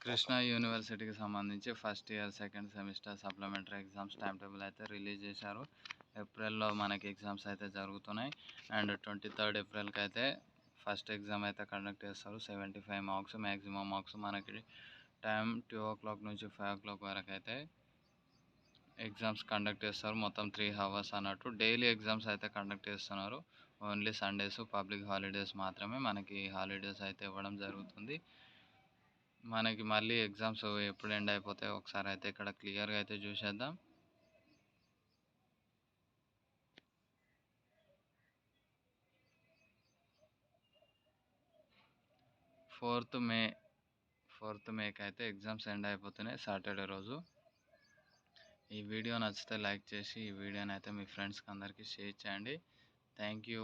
కృష్ణా యూనివర్సిటీకి సంబంధించి first year second semester supplementary exams time table అయితే రిలీజ్ చేశారు. ఏప్రిల్‌లో మనకి ఎగ్జామ్స్ అయితే జరుగుతున్నాయి. అండ్ 23 ఏప్రిల్‌కి అయితే ఫస్ట్ ఎగ్జామ్ అయితే కండక్ట్ చేస్తారు. 75 మార్క్స్ మ్యాక్సిమం మార్క్స్ మనకి టైం 2:00 నుంచి 5:00 వరకు అయితే ఎగ్జామ్స్ కండక్ట్ చేస్తారు. మొత్తం 3 అవర్స్ అన్నట్టు. డైలీ ఎగ్జామ్స్ అయితే కండక్ట్ చేస్తున్నారు. ఓన్లీ సండేస్, పబ్లిక్ హాలిడేస్ మాత్రమే మనకి హాలిడేస్ అయితే ఇవ్వడం జరుగుతుంది. మనకి మళ్ళీ ఎగ్జామ్స్ ఎప్పుడు ఎండ్ అయిపోతాయో ఒకసారి అయితే ఇక్కడ క్లియర్‌గా అయితే చూసేద్దాం. మే 4 మేకి అయితే ఎగ్జామ్స్ ఎండ్ అయిపోతున్నాయి సాటర్డే రోజు. ఈ వీడియో నచ్చితే లైక్ చేసి ఈ వీడియోని అయితే మీ ఫ్రెండ్స్‌కి అందరికీ షేర్ చేయండి. Thank you.